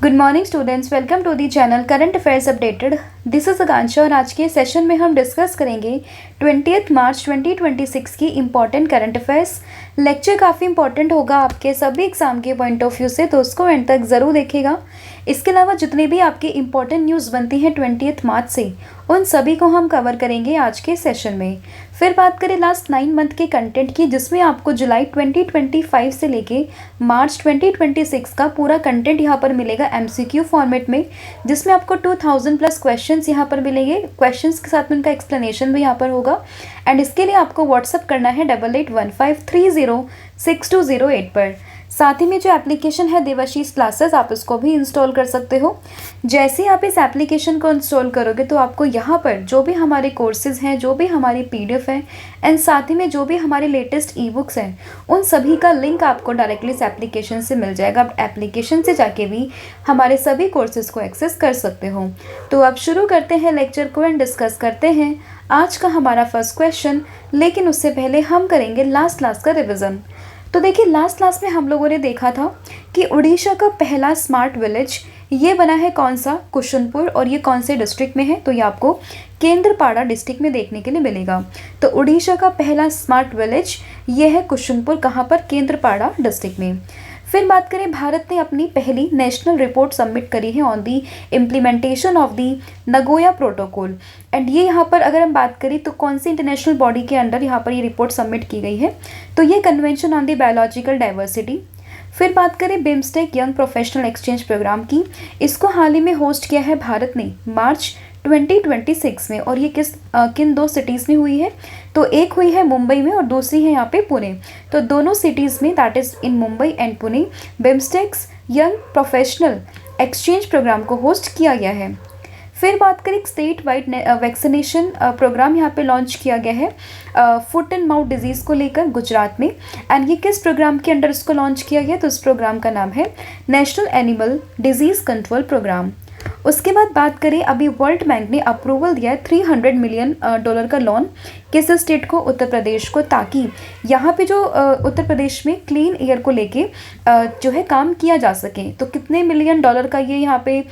Good morning students, welcome to the channel current affairs updated. This is Akanksha और आज के session में हम डिस्कस करेंगे 20 मार्च 2026 की इम्पॉर्टेंट करंट अफेयर्स। लेक्चर काफ़ी इंपॉर्टेंट होगा आपके सभी एग्जाम के पॉइंट ऑफ व्यू से, तो उसको एंड तक ज़रूर देखिएगा। इसके अलावा जितनी भी आपकी इंपॉर्टेंट न्यूज़ बनती हैं 20 मार्च से, उन सभी को हम कवर करेंगे आज के सेशन में। फिर बात करें लास्ट 9 मंथ के कंटेंट की, जिसमें आपको जुलाई 2025 से लेके मार्च 2026 का पूरा कंटेंट यहाँ पर मिलेगा MCQ फॉर्मेट में, जिसमें आपको 2000 प्लस क्वेश्चंस यहाँ पर मिलेंगे। क्वेश्चंस के साथ में उनका एक्सप्लेनेशन भी यहाँ पर होगा। एंड इसके लिए आपको व्हाट्सअप करना है 8815306208 पर। साथ ही में जो एप्लीकेशन है देवाशीष क्लासेस, आप इसको भी इंस्टॉल कर सकते हो। जैसे ही आप इस एप्लीकेशन को इंस्टॉल करोगे तो आपको यहाँ पर जो भी हमारे कोर्सेज हैं, जो भी हमारी PDF है एंड साथ ही में जो भी हमारे लेटेस्ट ई-बुक्स हैं, उन सभी का लिंक आपको डायरेक्टली इस एप्लीकेशन से मिल जाएगा। आप एप्लीकेशन से जाके भी हमारे सभी कोर्सेज को एक्सेस कर सकते हो। तो अब शुरू करते हैं लेक्चर को एंड डिस्कस करते हैं आज का हमारा फर्स्ट क्वेश्चन। लेकिन उससे पहले हम करेंगे लास्ट क्लास का रिविज़न। तो देखिए, लास्ट क्लास में हम लोगों ने देखा था कि उड़ीसा का पहला स्मार्ट विलेज ये बना है कौन सा, कुशुनपुर, और ये कौन से डिस्ट्रिक्ट में है, तो ये आपको केंद्रपाड़ा डिस्ट्रिक्ट में देखने के लिए मिलेगा। तो उड़ीसा का पहला स्मार्ट विलेज ये है कुशुनपुर, कहाँ पर, केंद्रपाड़ा डिस्ट्रिक्ट में। फिर बात करें, भारत ने अपनी पहली नेशनल रिपोर्ट सबमिट करी है on the implementation of the Nagoya protocol. And ये यहाँ पर अगर हम बात करें तो कौन सी इंटरनेशनल बॉडी के अंडर यहाँ पर ये रिपोर्ट सबमिट की गई है, तो ये convention on the biological diversity. फिर बात करें BIMSTEC young professional exchange program की, इसको हाल ही में होस्ट किया है भारत ने मार्च 2026 में, और ये किन दो सिटीज़ में हुई है, तो एक हुई है मुंबई में और दूसरी है यहाँ पे पुणे। तो दोनों सिटीज़ में, that is in Mumbai and Pune, BIMSTEC's young professional exchange program को होस्ट किया गया है। फिर बात करें, स्टेट वाइड वैक्सीनेशन प्रोग्राम यहाँ पे लॉन्च किया गया है फुट एंड माउथ डिजीज़ को लेकर गुजरात में। एंड ये किस प्रोग्राम के अंडर इसको लॉन्च किया गया, तो इस प्रोग्राम का नाम है national animal disease control program. उसके बाद बात करें, अभी वर्ल्ड बैंक ने अप्रूवल दिया है $300 मिलियन का लोन किस स्टेट को, उत्तर प्रदेश को, ताकि यहाँ पे जो उत्तर प्रदेश में क्लीन एयर को लेके जो है काम किया जा सके। तो कितने $मिलियन का ये यहाँ पे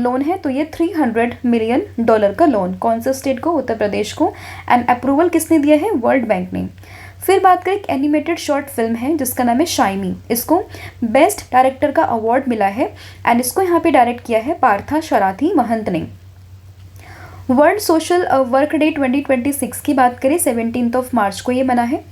लोन है, तो ये $300 मिलियन का लोन कौन सा स्टेट को, उत्तर प्रदेश को। एंड अप्रूवल किसने दिया है, वर्ल्ड बैंक ने। फिर बात करें, एक एनिमेटेड शॉर्ट फिल्म है जिसका नाम है शाइमी, इसको बेस्ट डायरेक्टर का अवार्ड मिला है। एंड इसको यहाँ पे डायरेक्ट किया है पार्था शराथी महंत ने। वर्ल्ड सोशल वर्क डे 2026 की बात करें, 17 मार्च को ये मना है।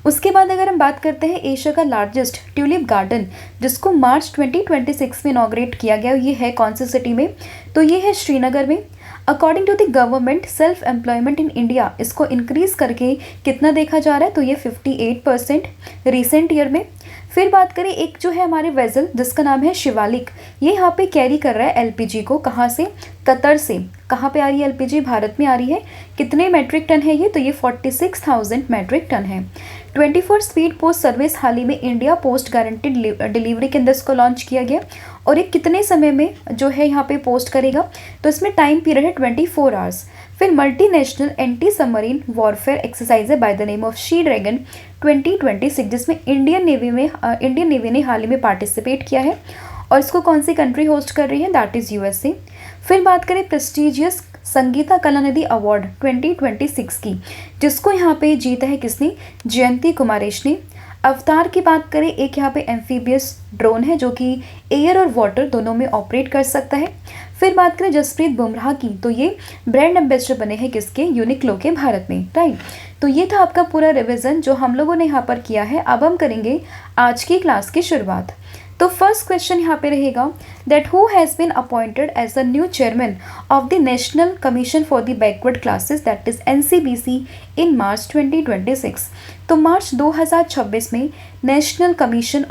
उसके बाद अगर हम बात करते हैं एशिया का लार्जेस्ट ट्यूलिप गार्डन, जिसको मार्च 2026 में इनॉग्रेट किया गया, ये है कौन सी सिटी में, तो ये है श्रीनगर में। According to the government, self employment in India इसको इंक्रीज़ करके कितना देखा जा रहा है, तो ये 58% रिसेंट ईयर में। फिर बात करें, एक जो है हमारे वेजल जिसका नाम है शिवालिक, ये यहाँ पे कैरी कर रहा है LPG को, कहाँ से, कतर से। कहाँ पे आ रही है LPG, भारत में आ रही है। कितने मेट्रिक टन है ये, तो ये 46,000 मेट्रिक टन है। 24 स्पीड पोस्ट सर्विस हाल ही में इंडिया पोस्ट गारंटीड डिलीवरी के अंदर इसको लॉन्च किया गया। और ये कितने समय में जो है यहाँ पे पोस्ट करेगा, तो इसमें टाइम पीरियड है 24 आवर्स। फिर multinational anti submarine warfare exercise है by the name of Sea Dragon 2026, जिसमें इंडियन नेवी ने हाल ही में पार्टिसिपेट किया है। और इसको कौन सी कंट्री होस्ट कर रही है, दैट इज़ USA। फिर बात करें प्रेस्टिजियस संगीता कलानिधि अवार्ड 2026 की, जिसको यहाँ पे जीता है किसने, जयंती कुमारेश ने। अवतार की बात करें, एक यहाँ पे एम्फीबियस ड्रोन है जो कि एयर और वाटर दोनों में ऑपरेट कर सकता है। फिर बात करें जसप्रीत बुमराह की, तो ये ब्रांड एम्बेसडर बने हैं किसके, यूनिक्लो के, भारत में, राइट। तो ये था आपका पूरा रिवीजन जो हम लोगों ने यहाँ पर किया है। अब हम करेंगे आज की क्लास की शुरुआत। तो फर्स्ट क्वेश्चन यहाँ पे रहेगा, that who has been appointed as the new chairman of the national commission for the backward classes, that is NCBC in March 2026। तो मार्च 2026 में national commission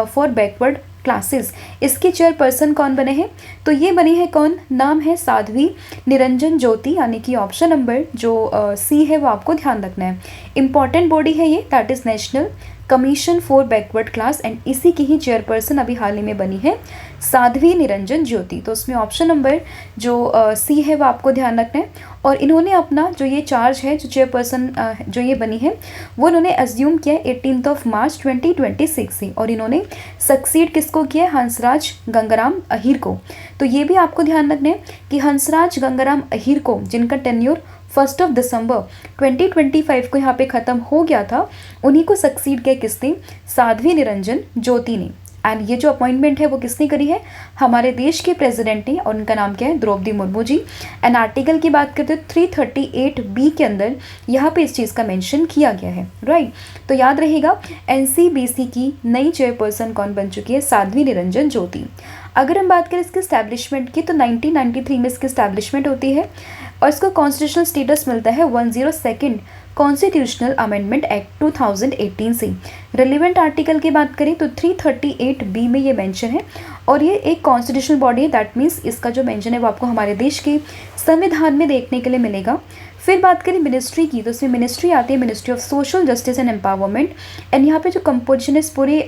for backward classes, इसकी chairperson कौन बने हैं, तो ये बनी है कौन, नाम है साध्वी निरंजन ज्योति, यानी कि ऑप्शन नंबर जो C है वो आपको ध्यान रखना है। इंपॉर्टेंट बॉडी है ये, that is national commission for backward class, and इसी की ही चेयरपर्सन अभी हाल ही में बनी है साध्वी निरंजन ज्योति। तो उसमें ऑप्शन नंबर जो सी है वो आपको ध्यान रखना है। और इन्होंने अपना जो ये चार्ज है, जो चेयरपर्सन जो ये बनी है, वो इन्होंने अज्यूम किया 18 मार्च 2026 से, और इन्होंने सक्सीड किसको किया है? हंसराज गंगाराम अहीर को। तो ये भी आपको ध्यान रखना है कि हंसराज गंगाराम अहीर को, जिनका टेन्योर 1 दिसंबर 2025 को यहाँ पे ख़त्म हो गया था, उन्हीं को सक्सीड किया किसने? साध्वी निरंजन ज्योति ने। एंड ये जो अपॉइंटमेंट है वो किसने करी है? हमारे देश के प्रेसिडेंट ने, और उनका नाम क्या है? द्रौपदी मुर्मू जी। एंड आर्टिकल की बात करते हैं 338B के अंदर यहाँ पे इस चीज़ का मेंशन किया गया है, राइट। तो याद रहेगा NCBC की नई चेयरपर्सन कौन बन चुकी है? साध्वी निरंजन ज्योति। अगर हम बात करें इसके इस्टेब्लिशमेंट की, तो 1993 में इसकी इस्टेब्लिशमेंट होती है और इसको कॉन्स्टिट्यूशनल स्टेटस मिलता है 102nd कॉन्स्टिट्यूशनल अमेंडमेंट एक्ट 2018 से। रिलेवेंट आर्टिकल की बात करें तो 338B में ये मेंशन है, और ये एक कॉन्स्टिट्यूशनल बॉडी है, दैट मीन्स इसका जो मेंशन है वो आपको हमारे देश के संविधान में देखने के लिए मिलेगा। फिर बात करें मिनिस्ट्री की, तो इसमें मिनिस्ट्री आती है ministry of social justice and empowerment. And यहाँ पे जो कंपोजिशन है इस पूरे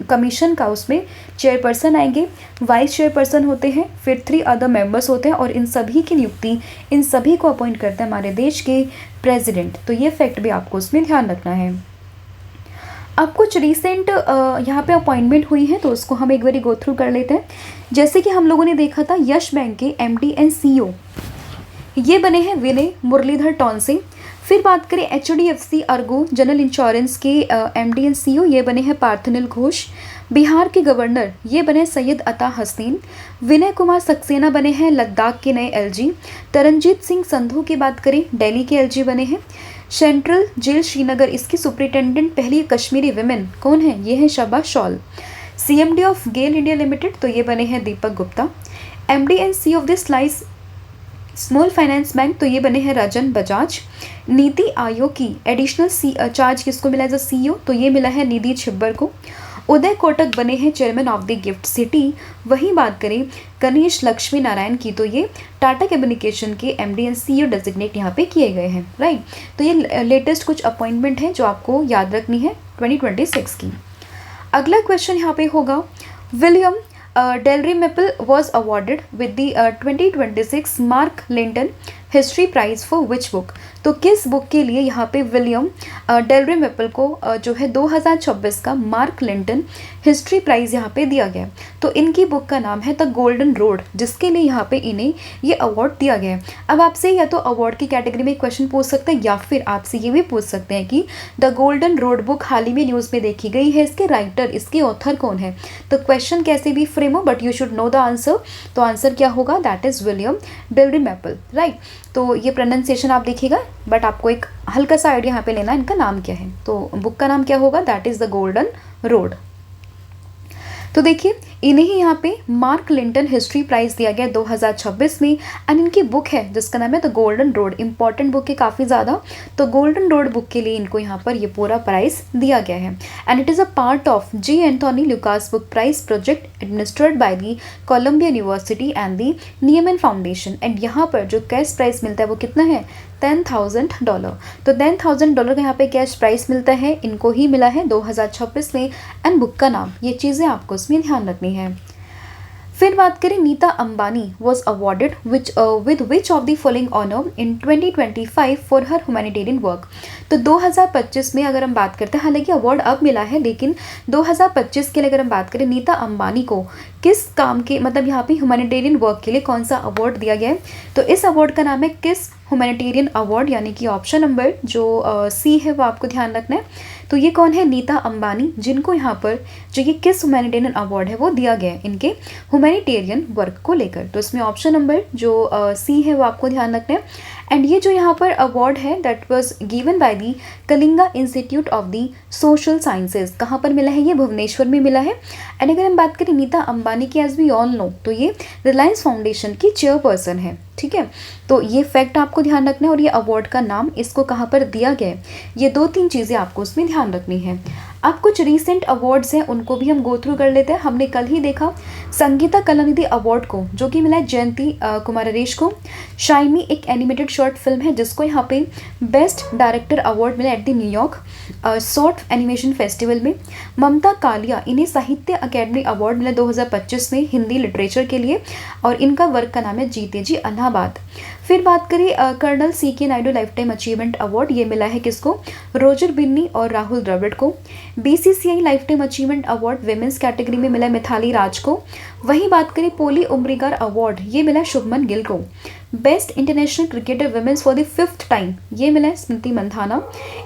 कमीशन का, उसमें चेयरपर्सन आएंगे, वाइस चेयरपर्सन होते हैं, फिर 3 अदर मेंबर्स होते हैं, और इन सभी की नियुक्ति, इन सभी को अपॉइंट करते हैं हमारे देश के प्रेसिडेंट। तो ये फैक्ट भी आपको उसमें ध्यान रखना है। अब कुछ रिसेंट यहाँ पे अपॉइंटमेंट हुई है, तो उसको हम एक बारी गो थ्रू कर लेते हैं। जैसे कि हम लोगों ने देखा था यश बैंक के MD एंड CEO ये बने हैं विनय मुरलीधर टॉन्सिंग। फिर बात करें HDFC अर्गो जनरल इंश्योरेंस के MD एंड CEO ये बने हैं पार्थनिल घोष। बिहार के गवर्नर ये बने सैयद अता हसीन। विनय कुमार सक्सेना बने हैं लद्दाख के नए LG। तरनजीत सिंह संधू की बात करें दिल्ली के LG बने हैं। सेंट्रल जेल श्रीनगर, इसकी सुपरिटेंडेंट पहली कश्मीरी विमेन कौन है? ये है शबा शॉल। CMD of GAIL India limited, तो ये बने हैं Deepak Gupta. MD and CEO of this Slice small finance bank, तो ये बने हैं राजन बजाज। नीति आयोग की एडिशनल चार्ज किसको मिला एज अ CEO? तो ये मिला है निधि छिब्बर को। उदय कोटक बने हैं chairman of the gift city. वहीं बात करें गणेश लक्ष्मी नारायण की, तो ये टाटा कम्युनिकेशन के MD एंड CEO डेजिग्नेट यहाँ पे किए गए हैं, राइट। तो ये लेटेस्ट कुछ अपॉइंटमेंट है जो आपको याद रखनी है 2026 की। अगला क्वेश्चन यहाँ पे होगा, William Dalrymple was awarded with the 2026 Mark Lynton history prize for which book? तो किस बुक के लिए यहाँ पे विलियम डेलरीमेपल को जो है 2026 का मार्क लिंटन हिस्ट्री प्राइज़ यहाँ पे दिया गया? तो इनकी बुक का नाम है द गोल्डन रोड, जिसके लिए यहाँ पे इन्हें ये अवार्ड दिया गया है। अब आपसे या तो अवार्ड की कैटेगरी में क्वेश्चन पूछ सकते हैं, या फिर आपसे ये भी पूछ सकते हैं कि द गोल्डन रोड बुक हाल ही में न्यूज़ में देखी गई है, इसके राइटर, इसके ऑथर कौन है? तो क्वेश्चन कैसे भी फ्रेम हो, but you should know the answer. तो आंसर क्या होगा? That is William Dalrymple, right. तो ये प्रोनाउंसिएशन आप देखिएगा, बट आपको एक हल्का सा आइडिया यहाँ पे लेना है इनका नाम क्या है। तो बुक का नाम क्या होगा? That is the golden road. तो देखिए इन्हें ही यहाँ पे मार्क लिंटन हिस्ट्री प्राइज़ दिया गया 2026 में, एंड इनकी बुक है जिसका नाम है the golden road. Important book है काफ़ी ज़्यादा, तो गोल्डन रोड बुक के लिए इनको यहाँ पर ये पूरा प्राइज़ दिया गया है। And it is a part of G. Anthony Lukas book prize project administered by the Columbia university and the Nieman foundation. And यहाँ पर जो कैश प्राइस मिलता है वो कितना है? $10,000। तो $10,000 का यहाँ पे कैश प्राइस मिलता है, इनको ही मिला है 2026 में। एंड बुक का नाम, ये चीज़ें आपको इसमें ध्यान रखनी है। फिर बात करें Nita Ambani was awarded with which of the following honour in 2025 for her humanitarian work? तो 2025 में अगर हम बात करते हैं, हालांकि अवार्ड अब मिला है, लेकिन 2025 के लिए अगर हम बात करें नीता अंबानी को किस काम के, मतलब यहाँ पे ह्यूमैनिटेरियन वर्क के लिए कौन सा अवार्ड दिया गया है? तो इस अवार्ड का नाम है किस ह्यूमैनिटेरियन अवार्ड, यानी कि ऑप्शन नंबर जो C है वो आपको ध्यान रखना है। तो ये कौन है? नीता अंबानी, जिनको यहाँ पर जो ये किस ह्यूमैनिटेरियन अवार्ड है वो दिया गया है इनके ह्यूमैनिटेरियन वर्क को लेकर। तो इसमें ऑप्शन नंबर जो C है वो आपको ध्यान रखना है। एंड ये जो यहाँ पर अवार्ड है that was given by the Kalinga institute of the social sciences. कहाँ पर मिला है? ये भुवनेश्वर में मिला है। एंड अगर हम बात करें नीता अंबानी की, एज वी ऑल नो, तो ये रिलायंस फाउंडेशन की चेयरपर्सन है, ठीक है। तो ये फैक्ट आपको ध्यान रखना है, और ये अवार्ड का नाम इसको कहाँ पर दिया गया है, ये 2-3 चीज़ें आपको उसमें ध्यान रखनी है। अब कुछ रीसेंट अवार्ड्स हैं उनको भी हम गो थ्रू कर लेते हैं। हमने कल ही देखा संगीता कलानिधि अवार्ड को, जो कि मिला है जयंती कुमारेश को। शाइमी एक एनिमेटेड शॉर्ट फिल्म है जिसको यहाँ पे बेस्ट डायरेक्टर अवार्ड मिला at the New York short animation festival में। ममता कालिया, इन्हें साहित्य अकेडमी अवार्ड मिला 2025 में हिंदी लिटरेचर के लिए, और इनका वर्क का नाम है जीते जी इलाहाबाद। फिर बात करें colonel CK Naidu life time achievement award, ये मिला है किसको? रोजर बिन्नी और राहुल द्रविड़ को। BCCI life time achievement award women's category में मिला मिथाली राज को। वहीं बात करें पोली उम्रीगर अवार्ड, ये मिला शुभमन गिल को। Best international cricketer women's for the 5th time, ये मिला है Smriti Mandhana.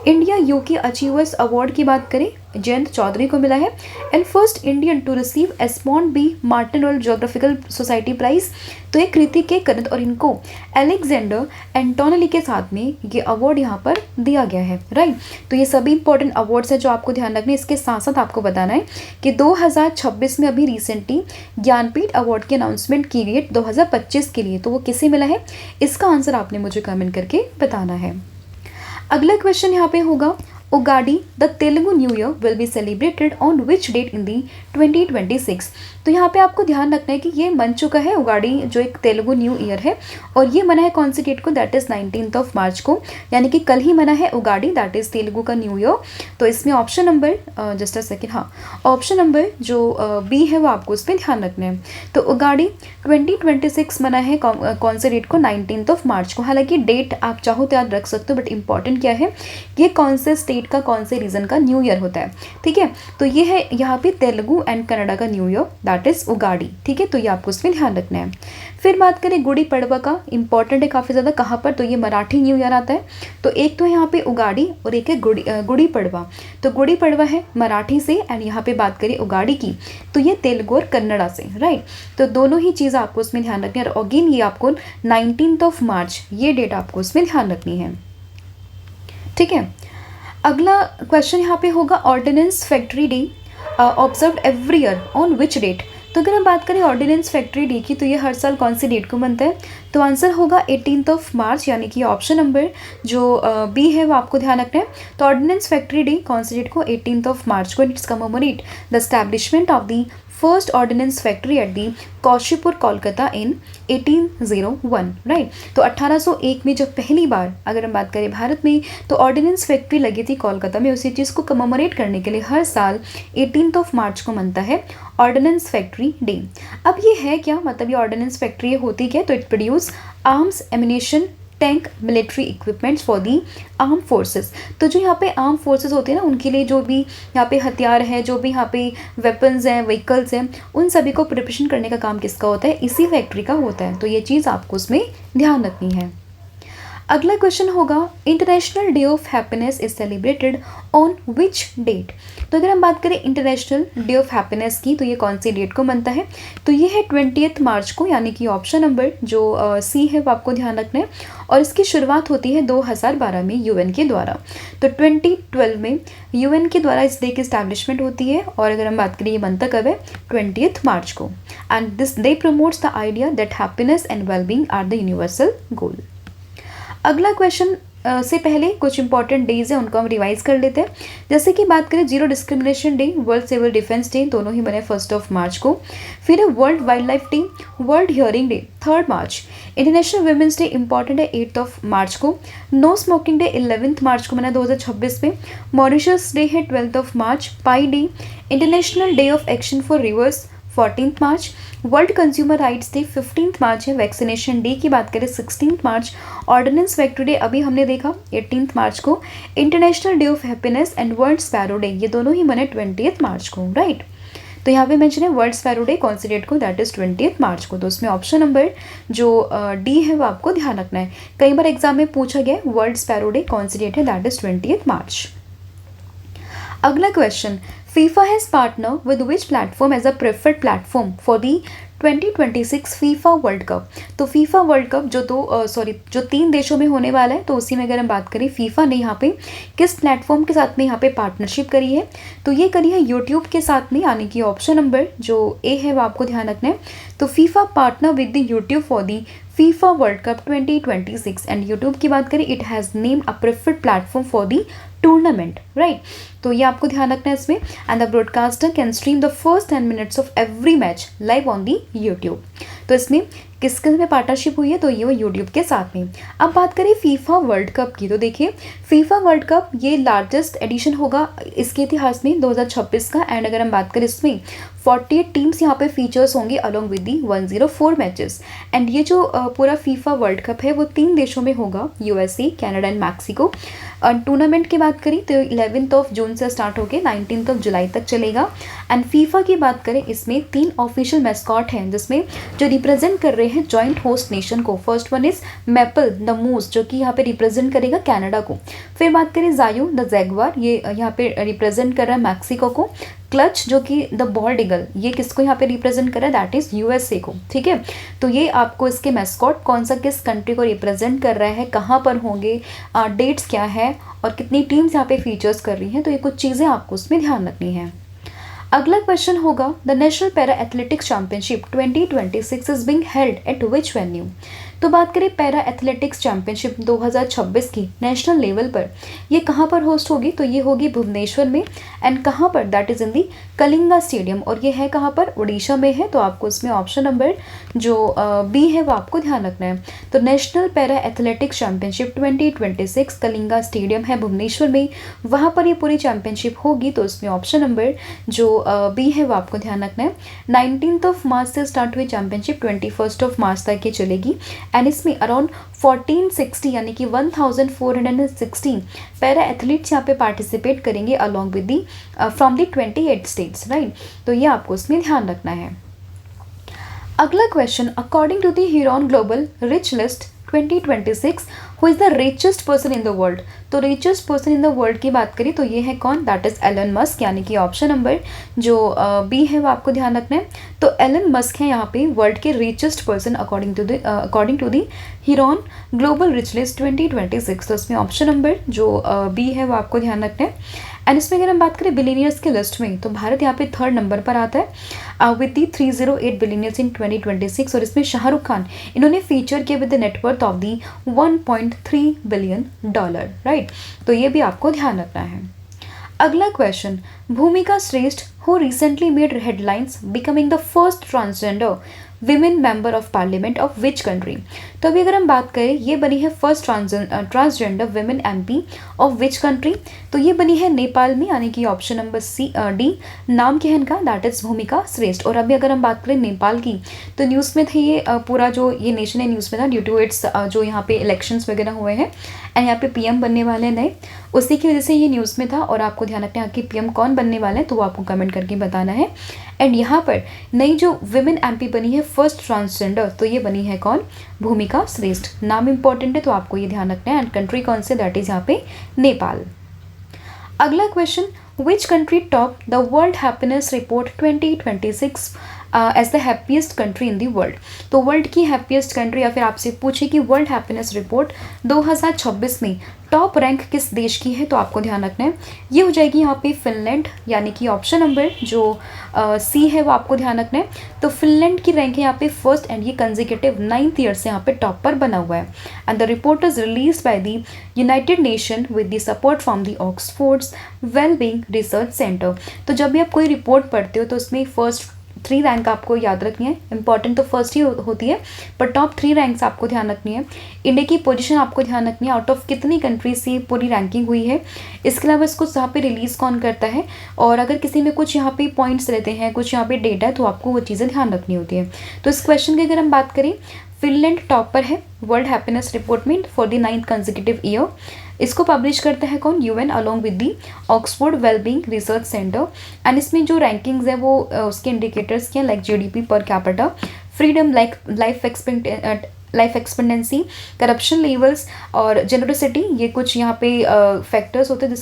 India UK achievers award की बात करें जयंत चौधरी को मिला है। And first Indian to receive Esmond B Martin world geographical society prize, तो ये कृति के करत और इनको एलेक्जेंडर एंटोनली के साथ में ये अवार्ड यहाँ पर दिया गया है, राइट। तो ये सभी इंपॉर्टेंट अवार्ड्स हैं जो आपको ध्यान रखने। इसके साथ साथ आपको बताना है कि 2026 में अभी रिसेंटली ज्ञानपीठ अवार्ड की अनाउंसमेंट की गई है 2025 के लिए, तो वो किसे मिला है? इसका आंसर आपने मुझे कमेंट करके बताना है। अगला क्वेश्चन यहाँ पे होगा, Ugadi the Telugu new year will be celebrated on which date in the 2026। तो यहाँ पे आपको ध्यान रखना है कि ये मन चुका है उगाड़ी, जो एक तेलुगु न्यू ईयर है, और ये मना है कौन सी डेट को? दैट इज़ 19 मार्च को, यानी कि कल ही मना है उगाड़ी, दैट इज़ तेलुगु का न्यू ईयर। तो इसमें option number just a second, हाँ, ऑप्शन नंबर जो B है वो आपको उस पर ध्यान रखना है। तो उगाड़ी 2026 मना है कौन से डेट को? 19 मार्च को। हालांकि डेट आप चाहो तो याद रख सकते हो, बट इंपॉर्टेंट क्या है, ये कौन से स्टेट का कौन से रीजन का न्यू ईयर होता है, ठीक है। तो ये है यहाँ पे तेलुगु एंड कन्नड़ा का new year, that is Ugadi, ठीक है। तो ये आपको उसमें ध्यान रखना है। फिर बात करें गुड़ी पड़वा का, इंपॉर्टेंट है काफ़ी ज़्यादा, कहाँ पर? तो ये मराठी न्यू ईयर आता है। तो एक तो यहाँ पे उगाड़ी और एक है गुड़ी पड़वा। तो गुड़ी पड़वा है मराठी से, एंड यहाँ पे बात करें उगाड़ी की तो ये तेलुगु और कन्नड़ा से, राइट। तो दोनों ही चीज़ आपको उसमें ध्यान रखनी है। और अगेन ये आपको 19 मार्च ये डेट आपको उसमें ध्यान रखनी है, ठीक है। अगला क्वेश्चन यहाँ पे होगा, ordnance factory day observed every year on which date. तो अगर हम बात करें ऑर्डिनेंस फैक्ट्री डे की, तो ये हर साल कौन सी डेट को मनता है? तो आंसर होगा 18 मार्च, यानी कि ऑप्शन नंबर जो B है वो आपको ध्यान रखना है। तो ऑर्डिनेंस फैक्ट्री डे कौन सी डेट को? 18 मार्च को। It's commemorate the establishment of the first ordinance factory at the Kaushikpur Kolkata in 1801, right. तो 1801 में जब पहली बार अगर हम बात करें भारत में तो ऑर्डिनेंस फैक्ट्री लगी थी कोलकाता में, उसी चीज़ को कमेमोरेट करने के लिए हर साल 18 मार्च को मनता है ऑर्डिनेंस फैक्ट्री डे। अब ये है क्या, मतलब ये ऑर्डिनेंस फैक्ट्री होती क्या? तो it produce arms, ammunition, tank, military equipments for the arm forces. तो जो यहाँ पे आर्म फोर्सेस होते हैं ना, उनके लिए जो भी यहाँ पे हथियार है, जो भी यहाँ पे वेपन्स हैं, व्हीकल्स हैं, उन सभी को प्रिपरेशन करने का काम किसका होता है? इसी फैक्ट्री का होता है। तो ये चीज़ आपको उसमें ध्यान रखनी है। अगला क्वेश्चन होगा, international day of happiness is celebrated on which date. तो अगर हम बात करें इंटरनेशनल डे ऑफ हैप्पीनेस की, तो ये कौन सी डेट को मनता है? तो ये है 20 मार्च को, यानी कि ऑप्शन नंबर जो C है वो आपको ध्यान रखना है। और इसकी शुरुआत होती है 2012 में UN के द्वारा। तो 2012 में UN के द्वारा इस डे की स्टैब्लिशमेंट होती है, और अगर हम बात करें ये मनता कब है? 20 मार्च को। And this day promotes the idea that happiness and wellbeing are the universal goal. अगला क्वेश्चन से पहले कुछ इंपॉर्टेंट डेज हैं, उनको हम रिवाइज कर लेते हैं। जैसे कि बात करें zero discrimination day, world civil defence day, दोनों ही बने 1 मार्च को। फिर है world wildlife day, world hearing day 3 March. International women's day important है 8 मार्च को। नो स्मोकिंग डे 11 मार्च को मना 2026 में। मॉरिशस डे है 12 March. Pi day, international day of action for rivers 14 March. World consumer rights day 15 March है। Vaccination day की बात करें 16 मार्च। ऑर्डिनेंस फैक्ट्री डे अभी हमने देखा 18 मार्च को। International day of happiness and world sparrow day, ये दोनों ही बने 20 मार्च को, राइट। तो यहाँ पे मेंशन है वर्ल्ड स्पैरो डे कौन सी डेट को? दैट इज 20 मार्च को। तो उसमें ऑप्शन नंबर जो D है वो आपको ध्यान रखना है। कई बार एग्जाम में पूछा गया है वर्ल्ड स्पैरो डे कौन सी डेट है? दैट इज 20 मार्च। अगला question, FIFA has partnered with which platform as a preferred platform for the 2026 FIFA world cup. तो FIFA वर्ल्ड कप जो 3 देशों में होने वाला है, तो उसी में अगर हम बात करें FIFA ने यहाँ पे किस प्लेटफॉर्म के साथ में यहाँ पे पार्टनरशिप करी है? तो ये करी है यूट्यूब के साथ में, यानी कि ऑप्शन नंबर जो A है वो आपको ध्यान रखना है। तो FIFA partner with the YouTube for the FIFA world cup 2026 and YouTube की बात करें it has named a preferred platform for the tournament, right. तो ये आपको ध्यान रखना है इसमें। And the broadcaster can stream the first 10 minutes of every match live on the YouTube. तो इसमें किसके में पार्टनरशिप हुई है, तो ये वो यूट्यूब के साथ में। अब बात करें फीफा वर्ल्ड कप की, तो देखिए फीफा वर्ल्ड कप ये लार्जेस्ट एडिशन होगा इसके इतिहास में 2026 का। एंड अगर हम बात करें इसमें 48 टीम्स यहाँ पे फीचर्स होंगी along with the 104 matches. And ये जो पूरा फीफा वर्ल्ड कप है वो 3 देशों में होगा, USA, Canada and Mexico. Tournament की बात करें तो 11 जून से स्टार्ट होकर 19 जुलाई तक चलेगा। एंड फीफा की बात करें इसमें 3 ऑफिशियल मैस्कॉट हैं जिसमें जो रिप्रेजेंट कर रहे हैं जॉइंट होस्ट नेशन को। First one is Maple the Moose जो कि यहाँ पे रिप्रेजेंट करेगा कनाडा को। फिर बात करें जायू द जैगवार, ये यहाँ पे रिप्रेजेंट कर रहा है मैक्सिको को। क्लच जो कि द बॉल्ड ईगल, ये किसको यहाँ पे रिप्रेजेंट कर रहा है, दैट इज यूएसए को, ठीक है। तो ये आपको इसके मैस्कॉट कौन सा किस कंट्री को रिप्रेजेंट कर रहा है, कहाँ पर होंगे, डेट्स क्या है और कितनी टीम्स यहाँ पे फीचर्स कर रही हैं, तो ये कुछ चीज़ें आपको उसमें ध्यान रखनी है। अगला क्वेश्चन होगा the national para athletics championship 2026 is being held at which venue. तो बात करें पैरा एथलेटिक्स चैंपियनशिप 2026 की नेशनल लेवल पर, ये कहाँ पर होस्ट होगी, तो ये होगी भुवनेश्वर में। एंड कहाँ पर, that is in the Kalinga stadium, और ये है कहाँ पर, उड़ीसा में है। तो आपको इसमें ऑप्शन नंबर जो बी है वो आपको ध्यान रखना है। तो national para athletics championship 2026 Kalinga stadium है भुवनेश्वर में, वहाँ पर ये पूरी चैंपियनशिप होगी। तो इसमें ऑप्शन नंबर जो बी है वो आपको ध्यान रखना है। 19 मार्च से स्टार्ट हुई चैंपियनशिप 21 मार्च तक ये चलेगी। एंड इसमें अराउंड 1460 यानी कि 1416 पैरा एथलीट्स यहाँ पे पार्टिसिपेट करेंगे along with the from the 28 states, right. तो ये आपको इसमें ध्यान रखना है। अगला question, according to the Hurun global rich list 2026 who is the richest person in the world. तो richest person in the world की बात करें तो ये है कौन, दैट इज एलन मस्क, यानी कि ऑप्शन नंबर जो बी है वो आपको ध्यान रखना है। तो एलन मस्क है यहाँ पे वर्ल्ड के richest person according to the Hurun global rich list 2026। तो इसमें ऑप्शन नंबर जो बी है वो आपको ध्यान रखना है। एंड इसमें अगर हम बात करें बिलीनियर्स के लिस्ट में, तो भारत यहाँ पे 3rd नंबर पर आता है विद दी 308 बिलीनियर्स इन 2026। और इसमें शाहरुख खान इन्होंने फीचर किया with the net worth of the $1.3 billion, right. तो ये भी आपको ध्यान रखना है। अगला क्वेश्चन, भूमिका श्रेष्ठ who recently made headlines becoming the first transgender women member of parliament of which country. तो अभी अगर हम बात करें, ये बनी है first transgender women MP of which country. तो ये बनी है नेपाल में, यानी कि ऑप्शन नंबर डी। नाम क्या है इनका, दैट इज भूमिका श्रेष्ठ। और अभी अगर हम बात करें नेपाल की, तो न्यूज़ में थे ये पूरा जो ये नेशन है न्यूज़ में था ड्यू टू इट्स जो यहाँ पे इलेक्शंस वगैरह हुए हैं एंड यहाँ पे पीएम बनने वाले हैं नए, उसी की वजह से ये न्यूज़ में था। और आपको ध्यान रखना है कि पीएम कौन बनने वाले हैं, तो वो आपको कमेंट करके बताना है। एंड यहाँ पर नई जो विमेन एमपी बनी है फर्स्ट ट्रांसजेंडर, तो ये बनी है कौन, भूमिका श्रेष्ठ। नाम इंपॉर्टेंट है तो आपको ये ध्यान रखना है। एंड कंट्री कौन से, दैट इज यहाँ पे नेपाल। अगला question, which country top the world happiness report 2026 as the happiest country in the world. तो वर्ल्ड की हैप्पीएस्ट कंट्री, या फिर आपसे पूछे कि वर्ल्ड हैप्पीनेस रिपोर्ट 2026 में टॉप रैंक किस देश की है, तो आपको ध्यान रखना है ये हो जाएगी यहाँ पे फिनलैंड, यानी कि ऑप्शन नंबर जो सी है वो आपको ध्यान रखना है। तो फिनलैंड की रैंक है यहाँ पे फर्स्ट एंड ये कंजिक्यूटिव 9th ईयर से यहाँ पे टॉप पर बना हुआ है। And the report is release by the United Nation with the support from the Oxford's wellbeing research centre. तो जब भी आप कोई रिपोर्ट पढ़ते हो तो उसमें फर्स्ट 3 रैंक आपको याद रखनी है। इंपॉर्टेंट तो फर्स्ट ही होती है, पर टॉप 3 रैंक्स आपको ध्यान रखनी है। इंडिया की पोजीशन आपको ध्यान रखनी है, आउट ऑफ कितनी कंट्रीज से पूरी रैंकिंग हुई है। इसके अलावा इसको यहाँ पे रिलीज़ कौन करता है, और अगर किसी में कुछ यहाँ पे पॉइंट्स रहते हैं, कुछ यहाँ पे डेटा है, तो आपको वो चीज़ें ध्यान रखनी होती है। तो इस क्वेश्चन की अगर हम बात करें, फिनलैंड टॉप पर है वर्ल्ड हैप्पीनेस रिपोर्ट में for the 9th consecutive year. इसको पब्लिश करता है कौन, UN along with the Oxford wellbeing research centre. And इसमें जो रैंकिंग्स है वो उसके इंडिकेटर्स क्या, like GDP per capita, freedom, like life expectancy, corruption levels और जेनरोसिटी, ये कुछ यहाँ पे फैक्टर्स होते हैं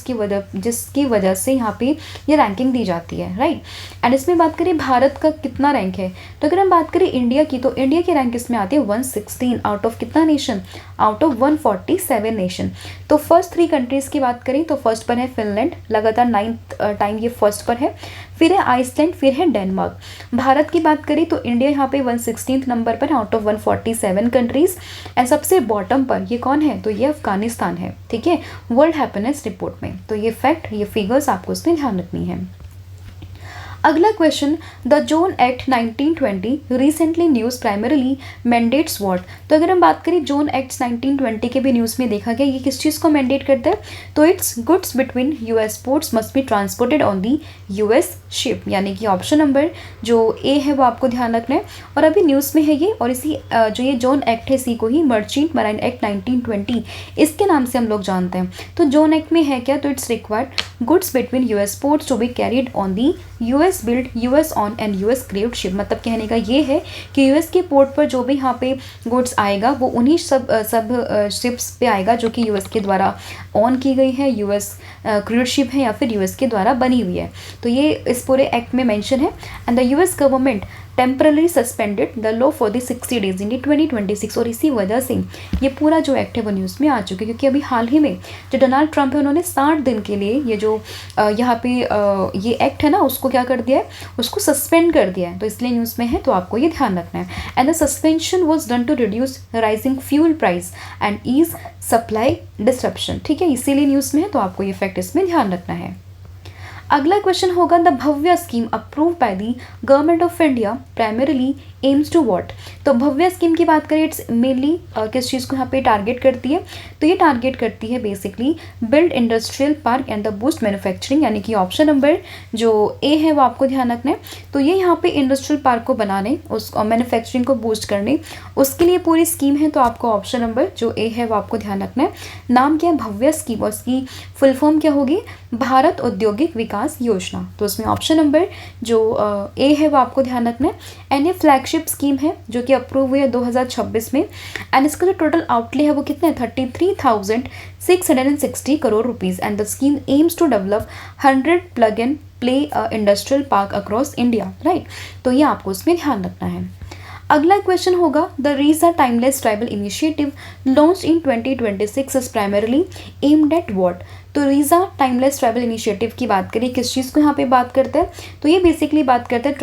जिसकी वजह से यहाँ पे ये रैंकिंग दी जाती है, राइट। एंड इसमें बात करें भारत का कितना रैंक है, तो अगर हम बात करें इंडिया की, तो इंडिया की रैंक इसमें आती है 116 आउट ऑफ कितना नेशन, आउट ऑफ 147 नेशन। तो फर्स्ट 3 कंट्रीज़ की बात करें तो फर्स्ट पर है फिनलैंड, लगातार 9th टाइम ये फर्स्ट पर है। फिर है आइसलैंड, फिर है डेनमार्क। भारत की बात करें तो इंडिया यहाँ पे 116 नंबर पर आउट ऑफ 147 कंट्रीज। एंड सबसे बॉटम पर ये कौन है, तो ये अफगानिस्तान है, ठीक है, वर्ल्ड हैप्पीनेस रिपोर्ट में। तो ये फैक्ट, ये फिगर्स आपको उसमें ध्यान रखनी है। अगला question, the zone act 1920 recently news primarily mandates what. तो अगर हम बात करें जोन एक्ट 1920 के भी न्यूज़ में देखा गया, ये किस चीज़ को मैंडेट करता है, तो it's goods between US ports must be transported on the US ship, यानी कि ऑप्शन नंबर जो ए है वो आपको ध्यान रखना है। और अभी न्यूज़ में है ये, और इसी जो ये जोन एक्ट है इसी को ही मर्चेंट मराइन एक्ट 1920 इसके नाम से हम लोग जानते हैं। तो जोन एक्ट में है क्या, तो it's required goods between US ports to be carried on the US built US owned and US crewed ship. मतलब कहने का ये है कि यूएस के पोर्ट पर जो भी यहाँ पे गुड्स आएगा वो उन्हीं सब शिप्स पे आएगा जो कि यूएस के द्वारा ऑन की गई है, यूएस क्रूड शिप है या फिर यूएस के द्वारा बनी हुई है। तो ये इस पूरे एक्ट में मेंशन है। And the US government temporarily suspended the law for the 60 days in 2026। और इसी वजह से ये पूरा जो एक्ट है वो न्यूज़ में आ चुके, क्योंकि अभी हाल ही में जो डोनाल्ड ट्रंप है उन्होंने 60 दिन के लिए ये जो यहाँ पे ये एक्ट है ना उसको क्या कर दिया है, उसको सस्पेंड कर दिया है। तो इसलिए न्यूज़ में है, तो आपको ये ध्यान रखना है। And the suspension was done to reduce rising fuel price and ease supply disruption, ठीक है, इसीलिए न्यूज़ में है, तो आपको ये फैक्ट इसमें ध्यान रखना है। अगला क्वेश्चन होगा, the Bhavya scheme approve by the government of India primarily aims to what. तो भव्य स्कीम की बात करें, इट्स मेनली किस चीज़ को यहाँ पे टारगेट करती है, तो ये टारगेट करती है basically build industrial park and the boost manufacturing, यानी कि ऑप्शन नंबर जो ए है वो आपको ध्यान रखना है। तो ये यहाँ पे इंडस्ट्रियल पार्क को बनाने, उस मैन्युफैक्चरिंग को बूस्ट करने, उसके लिए पूरी स्कीम है। तो आपको ऑप्शन नंबर जो ए है वो आपको ध्यान रखना है। नाम क्या है, भव्य स्कीम, और उसकी फुल फॉर्म क्या होगी, भारत औद्योगिक विकास योजना। तो उसमें ऑप्शन नंबर जो ए है वो आपको ध्यान रखना है। एंड ये फ्लैगशिप स्कीम है जो कि अप्रूव हुई है 2026 में। एंड इसका जो टोटल आउटले है वो कितना है, 33,660 crore rupees. And the scheme aims to develop 100 plug and play industrial park across India, right. तो ये आपको उसमें ध्यान रखना है। अगला क्वेश्चन होगा, the Reeza timeless tribal initiative launch in 2026 is primarily aimed at what. तो रीज़ा टाइमलेस ट्राइबल इनिशिएटिव की बात करें, किस चीज़ को यहाँ पे बात करता है, तो ये बेसिकली बात करता है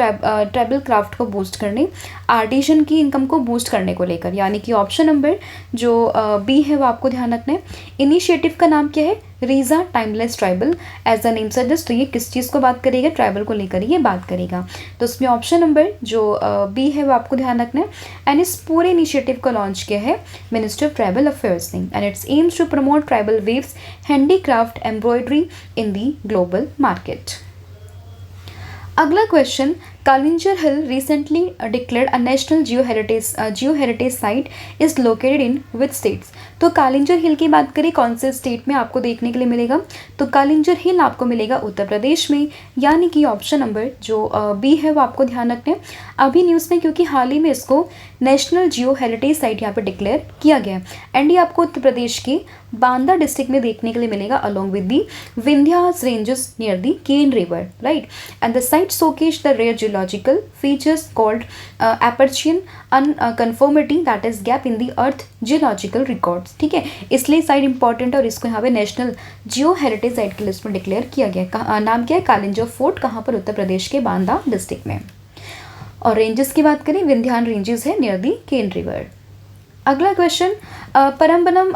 ट्राइबल क्राफ्ट को बूस्ट करने, आर्टिजन की इनकम को बूस्ट करने को लेकर, यानी कि ऑप्शन नंबर जो बी है वो आपको ध्यान रखना है। इनिशिएटिव का नाम क्या है, Risa timeless tribal, as the name suggest. तो ये किस चीज़ को बात करेगा, ट्राइबल को लेकर ये बात करेगा। तो उसमें ऑप्शन नंबर जो बी है वो आपको ध्यान रखना है। एंड इस पूरे इनिशिएटिव को लॉन्च किया है मिनिस्ट्री ऑफ ट्राइबल अफेयर्स ने। And it's aims to promote tribal weaves handicraft embroidery in the global market. अगला question, Kalinjar hill recently declared a national geo heritage site is located in which states. तो कालिंजर हिल की बात करें कौन से state में आपको देखने के लिए मिलेगा, तो कालिंजर हिल आपको मिलेगा उत्तर प्रदेश में, यानी कि ऑप्शन नंबर जो बी है वो आपको ध्यान रखना है। अभी न्यूज़ में, क्योंकि हाल ही में इसको नेशनल जियो हेरिटेज साइट यहाँ पे डिक्लेयर किया गया है। एंड ये आपको उत्तर प्रदेश के बांदा डिस्ट्रिक्ट में देखने के लिए मिलेगा along with the Vindhyas ranges near the Ken river, right. And the site showcase the rare geological features called Eparchaean unconformity, that is gap in the earth geological records, ठीक है, इसलिए साइट इंपॉर्टेंट है और इसको यहाँ पे नेशनल जियो हेरिटेज साइट की list में डिक्लेयर किया गया। नाम क्या है, कालिंजर फोर्ट, कहाँ पर, उत्तर प्रदेश के बांदा डिस्ट्रिक्ट में। और रेंजेस की बात करें, विंध्यान रेंजेस है नियर दी केन रिवर। अगला question, Prambanan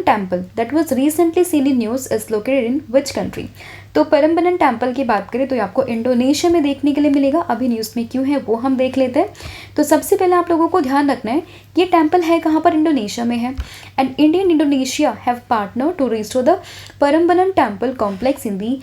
temple that was recently seen in news is located in which country. तो परमबनन टेम्पल की बात करें तो ये आपको इंडोनेशिया में देखने के लिए मिलेगा। अभी न्यूज़ में क्यों है वो हम देख लेते हैं। तो सबसे पहले आप लोगों को ध्यान रखना है ये टेम्पल है कहाँ पर, इंडोनेशिया में है। And Indian Indonesia have partner to restore the Prambanan temple complex in the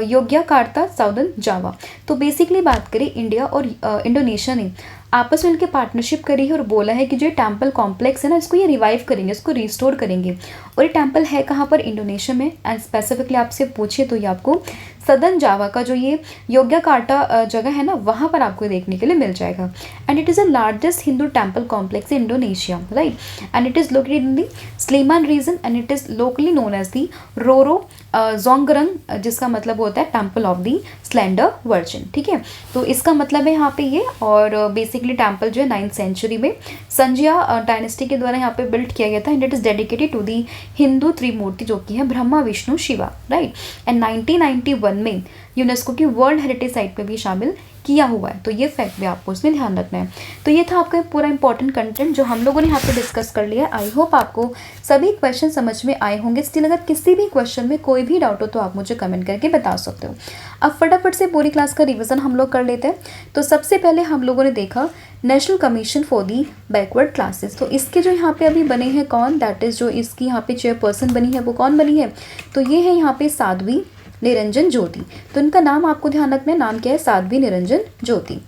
Yogyakarta southern Java. तो बेसिकली बात करें इंडिया और इंडोनेशिया ने आपस में मिलकर पार्टनरशिप करी है और बोला है कि जो टेम्पल कॉम्प्लेक्स है ना इसको ये रिवाइव करेंगे, इसको रिस्टोर करेंगे। और ये टेम्पल है कहाँ पर, इंडोनेशिया में। एंड स्पेसिफिकली आपसे पूछे तो ये आपको सदर्न जावा का जो ये योग्यकार्टा जगह है ना, वहाँ पर आपको देखने के लिए मिल जाएगा। And it is the largest Hindu temple complex in Indonesia, right. And it is located in the Sleman region and it is locally known as the Roro Jonggrang, जिसका मतलब होता है temple of the slender virgin, ठीक है। तो इसका मतलब है यहाँ पे ये, और बेसिकली टेम्पल जो है 9th सेंचुरी में संजया डायनेस्टी के द्वारा यहाँ पे बिल्ड किया गया था। And it is dedicated to the Hindu Trimurti, जो कि है ब्रह्मा विष्णु शिवा, राइट। एंड 1991 में यूनेस्को की वर्ल्ड हेरिटेज साइट पे भी शामिल किया हुआ है। तो ये फैक्ट भी आपको उसमें ध्यान रखना है। तो ये था आपका पूरा इंपॉर्टेंट कंटेंट जो हम लोगों ने यहाँ पे डिस्कस कर लिया है। आई होप आपको सभी क्वेश्चन समझ में आए होंगे। स्टिल अगर किसी भी क्वेश्चन में कोई भी डाउट हो तो आप मुझे कमेंट करके बता सकते हो। अब फटाफट से पूरी क्लास का रिविजन हम लोग कर लेते हैं। तो सबसे पहले हम लोगों ने देखा national commission for the backward classes. तो इसके जो यहाँ पे अभी बने हैं कौन, दैट इज़ जो इसकी यहाँ पे चेयरपर्सन बनी है वो कौन बनी है, तो ये है यहाँ पे साध्वी निरंजन ज्योति। तो इनका नाम आपको ध्यान रखना है, नाम क्या है, साध्वी निरंजन ज्योति,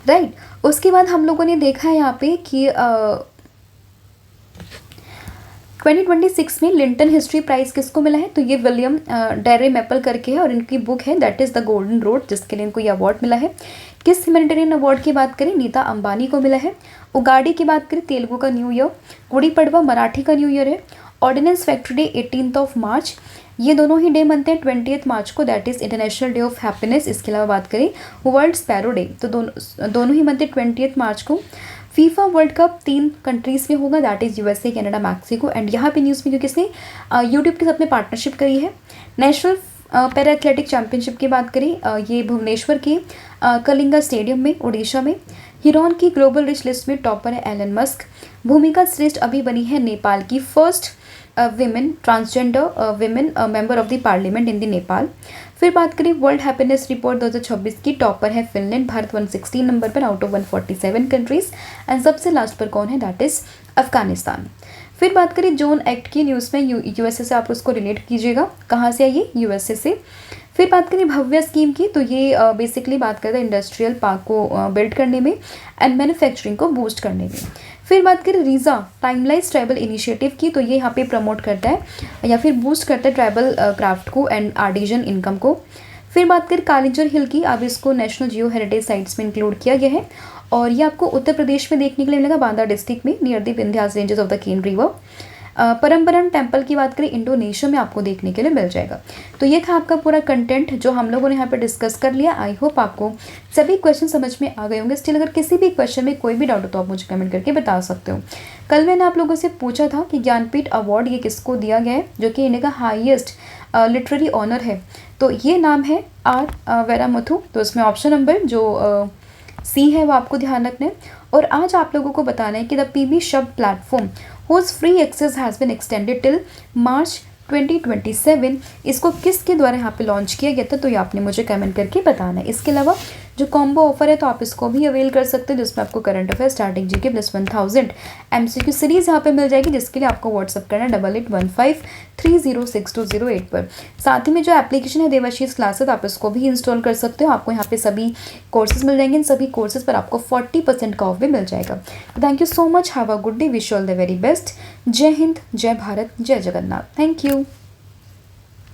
राइट। उसके बाद हम लोगों ने देखा है यहाँ पे कि 2026 में लिंटन हिस्ट्री प्राइज़ किसको मिला है, तो ये विलियम डेरे मैपल करके है और इनकी बुक है that is the golden road, जिसके लिए इनको ये अवार्ड मिला है। किस ह्यूमैनिटेरियन अवार्ड की बात करें, नीता अंबानी को मिला है। उगाड़ी की बात करें, तेलुगु का न्यू ईयर। गुड़ी पड़वा मराठी का न्यू ईयर है। ऑर्डिनेंस फैक्ट्री डे 18 मार्च, ये दोनों ही डे मनते हैं 20 मार्च को, that is international day of happiness. इसके अलावा बात करें वर्ल्ड स्पैरो डे, तो दोनों ही मनते हैं 20 मार्च को। फीफा वर्ल्ड कप 3 कंट्रीज़ में होगा, that is USA, Canada, Mexico. And यहाँ पे न्यूज़ में क्योंकि इसने यूट्यूब के साथ में पार्टनरशिप करी है। नेशनल पैरा एथलेटिक चैंपियनशिप की बात करें, ये भुवनेश्वर के कलिंगा स्टेडियम में उड़ीसा में। हिरॉन की ग्लोबल रिच लिस्ट में टॉपर है एलन मस्क। भूमिका श्रेष्ठ अभी बनी है नेपाल की first women transgender women member of the parliament in the Nepal. फिर बात करें वर्ल्ड हैप्पीनेस रिपोर्ट 2026 की, टॉपर है फिनलैंड, भारत 116 नंबर पर आउट ऑफ 147 कंट्रीज़। एंड सबसे लास्ट पर कौन है, दैट इज़ अफगानिस्तान। फिर बात करें जोन एक्ट की, न्यूज़ में यूएसए से आप उसको रिलेट कीजिएगा, कहाँ से आई, यूएसए से। फिर बात करें भव्य स्कीम की, तो ये बेसिकली बात करते हैं इंडस्ट्रियल पार्क को बिल्ड करने में एंड मैन्युफैक्चरिंग को बूस्ट करने में। फिर बात करें रीज़ा टाइमलाइज ट्राइबल इनिशिएटिव की, तो ये यहाँ पे प्रमोट करता है या फिर बूस्ट करता है ट्राइबल क्राफ्ट को एंड आर्टिजन इनकम को। फिर बात करें कालिंजर हिल की, अब इसको नेशनल जियो हेरिटेज साइट्स में इंक्लूड किया गया है और ये आपको उत्तर प्रदेश में देखने के लिए मिलेगा, बांदा डिस्ट्रिक्ट में near the Vindhyas ranges of the Ken river. Prambanan temple की बात करें इंडोनेशिया में आपको देखने के लिए मिल जाएगा। तो ये था आपका पूरा कंटेंट जो हम लोगों ने यहाँ पे डिस्कस कर लिया। आई होप आपको सभी क्वेश्चन समझ में आ गए होंगे। स्टिल अगर किसी भी क्वेश्चन में कोई भी डाउट हो तो आप मुझे कमेंट करके बता सकते हो। कल मैंने आप लोगों से पूछा था कि ज्ञानपीठ अवार्ड ये किसको दिया गया है, जो कि इंडिया का हाईएस्ट लिटरेरी ऑनर है, तो ये नाम है आर वेरामुथु। तो इसमें ऑप्शन नंबर जो सी है वो आपको ध्यान रखना है। और आज आप लोगों को बताना है कि द पीबी शब्द platform whose free access has been extended till March 2027, इसको किसके द्वारा यहाँ पे लॉन्च किया गया था, तो ये आपने मुझे कमेंट करके बताना है। इसके अलावा जो कॉम्बो ऑफर है तो आप इसको भी अवेल कर सकते हैं, जिसमें आपको current affair starting GK plus 1000 MCQ series यहाँ पे मिल जाएगी, जिसके लिए आपको व्हाट्सअप करना है 8815306208 पर। साथ ही में जो एप्लीकेशन है देवाशीष क्लासेस, आप इसको भी इंस्टॉल कर सकते हो। आपको यहाँ पे सभी कोर्सेज मिल जाएंगे, इन सभी कोर्सेज पर आपको 40% का ऑफ भी मिल जाएगा। Thank you so much, have a good day, wish all the very best. जय हिंद, जय भारत, जय जगन्नाथ। Thank you.